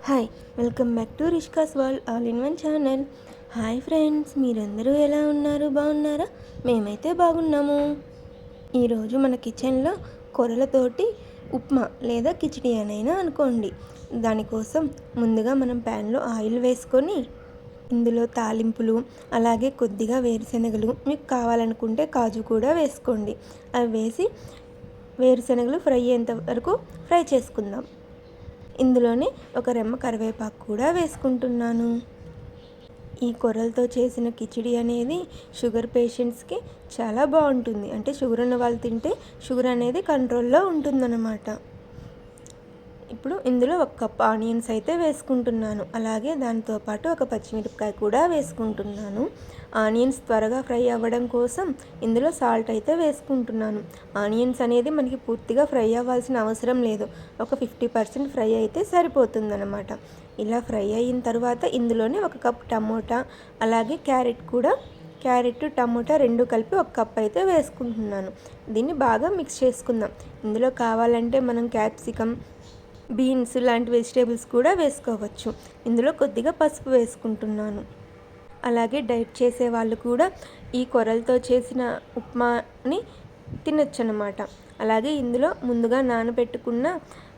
Hi, welcome back to Rishka's world all in one channel. Hi friends, మీరందరూ ఎలా ఉన్నారు? బాగున్నారా? మేమైతే బాగున్నాము. ఈరోజు మన కిచెన్లో కొర్రలతోటి ఉప్మా లేదా కిచిడి అనైనా అనుకోండి. దానికోసం ముందుగా మనం ప్యాన్లో ఆయిల్ వేసుకొని ఇందులో తాలింపులు, అలాగే కొద్దిగా వేరుశనగలు, మీకు కావాలనుకుంటే కాజు కూడా వేసుకోండి. అవి వేసి వేరుశనగలు ఫ్రై అయ్యేంత వరకు ఫ్రై చేసుకుందాం. ఇందులోనే ఒక రెమ్మ కరివేపాకు కూడా వేసుకుంటున్నాను. ఈ కొర్రలతో చేసిన కిచిడి అనేది షుగర్ పేషెంట్స్కి చాలా బాగుంటుంది. అంటే షుగర్ ఉన్న వాళ్ళు తింటే షుగర్ అనేది కంట్రోల్లో ఉంటుందన్నమాట. ఇప్పుడు ఇందులో 1 కప్ ఆనియన్స్ అయితే వేసుకుంటున్నాను. అలాగే దాంతో పాటు ఒక పచ్చిమిరపకాయ కూడా వేసుకుంటున్నాను. ఆనియన్స్ త్వరగా ఫ్రై అవ్వడం కోసం ఇందులో సాల్ట్ అయితే వేసుకుంటున్నాను. ఆనియన్స్ అనేది మనకి పూర్తిగా ఫ్రై అవ్వాల్సిన అవసరం లేదు. ఒక 50% ఫ్రై అయితే సరిపోతుందన్నమాట. ఇలా ఫ్రై అయిన తర్వాత ఇందులోనే 1 కప్ టమోటా, అలాగే క్యారెట్ టమోటా 2 కలిపి 1 కప్ అయితే వేసుకుంటున్నాను. దీన్ని బాగా మిక్స్ చేసుకుందాం. ఇందులో కావాలంటే మనం క్యాప్సికమ్, బీన్స్ లాంటి వెజిటేబుల్స్ కూడా వేసుకోవచ్చు. ఇందులో కొద్దిగా పసుపు వేసుకుంటున్నాను. అలాగే డైట్ చేసే వాళ్ళు కూడా ఈ కొర్రలతో చేసిన ఉప్మాని తినొచ్చు అన్నమాట. అలాగే ఇందులో ముందుగా నానబెట్టుకున్న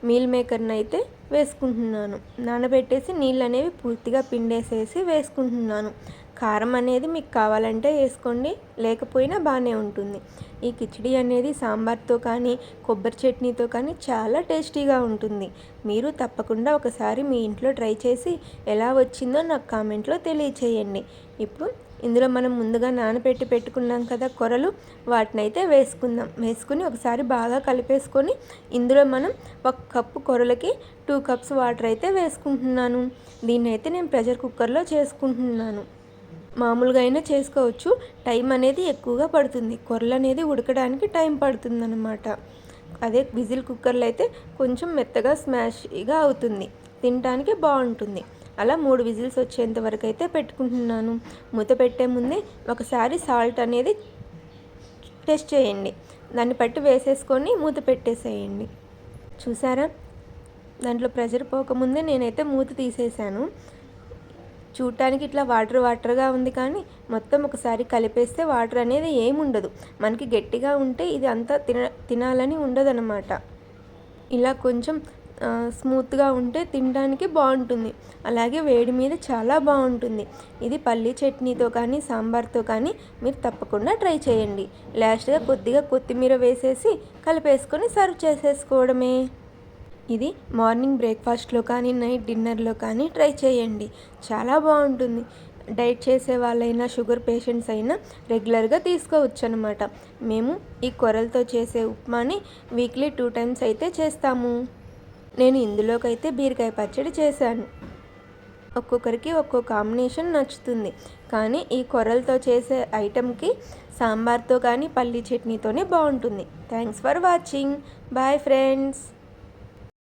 మీల్ మేకర్ని అయితే వేసుకుంటున్నాను. నానబెట్టేసి నీళ్ళు అనేవి పూర్తిగా పిండేసేసి వేసుకుంటున్నాను. కారం అనేది మీకు కావాలంటే వేసుకోండి, లేకపోయినా బాగానే ఉంటుంది. ఈ కిచిడి అనేది సాంబార్తో కానీ కొబ్బరి చట్నీతో కానీ చాలా టేస్టీగా ఉంటుంది. మీరు తప్పకుండా ఒకసారి మీ ఇంట్లో ట్రై చేసి ఎలా వచ్చిందో నాకు కామెంట్లో తెలియచేయండి. ఇప్పుడు ఇందులో మనం ముందుగా నానబెట్టి పెట్టుకున్నాం కదా కొర్రలు, వాటినైతే వేసుకుందాం. వేసుకుని ఒకసారి బాగా కలిపేసుకొని ఇందులో మనం 1 కప్పు కొర్రలకి 2 కప్స్ వాటర్ అయితే వేసుకుంటున్నాను. దీన్నైతే నేను ప్రెషర్ కుక్కర్లో చేసుకుంటున్నాను. మామూలుగా అయినా చేసుకోవచ్చు. టైం అనేది ఎక్కువగా పడుతుంది. కొర్రలు అనేది ఉడకడానికి టైం పడుతుందన్నమాట. అదే విజిల్ కుక్కర్లో అయితే కొంచెం మెత్తగా స్మాష్గా అవుతుంది, తినడానికి బాగుంటుంది. అలా 3 విజిల్స్ వచ్చేంత వరకు అయితే పెట్టుకుంటున్నాను. మూత పెట్టే ముందే ఒకసారి సాల్ట్ అనేది టెస్ట్ చేయండి. దాన్ని బట్టి వేసేసుకొని మూత పెట్టేసేయండి. చూసారా, దాంట్లో ప్రెషర్ పోకముందే నేనైతే మూత తీసేసాను. చూడటానికి ఇట్లా వాటర్గా ఉంది, కానీ మొత్తం ఒకసారి కలిపేస్తే వాటర్ అనేది ఏముండదు. మనకి గట్టిగా ఉంటే ఇది అంతా తినాలని ఉండదన్నమాట. ఇలా కొంచెం స్మూత్గా ఉంటే తినడానికి బాగుంటుంది. అలాగే వేడి మీద చాలా బాగుంటుంది. ఇది పల్లీ చట్నీతో కానీ సాంబార్తో కానీ మీరు తప్పకుండా ట్రై చేయండి. లాస్ట్గా కొద్దిగా కొత్తిమీర వేసేసి కలిపేసుకొని సర్వ్ చేసేసుకోవడమే. ఇది మార్నింగ్ బ్రేక్ఫాస్ట్లో కానీ నైట్ డిన్నర్లో కానీ ట్రై చేయండి. చాలా బాగుంటుంది. డైట్ చేసే వాళ్ళైనా షుగర్ పేషెంట్స్ అయినా రెగ్యులర్గా తీసుకోవచ్చు అనమాట. మేము ఈ కొర్రలతో చేసే ఉప్మాని వీక్లీ 2 టైమ్స్ అయితే చేస్తాము. నేను ఇందులోకైతే బీరకాయ పచ్చడి చేశాను. ఒక్కొక్కరికి ఒక్కో కాంబినేషన్ నచ్చుతుంది, కానీ ఈ కొర్రలతో చేసే ఐటెంకి సాంబార్తో కానీ పల్లీ చట్నీతోనే బాగుంటుంది. Thanks for watching. Bye friends.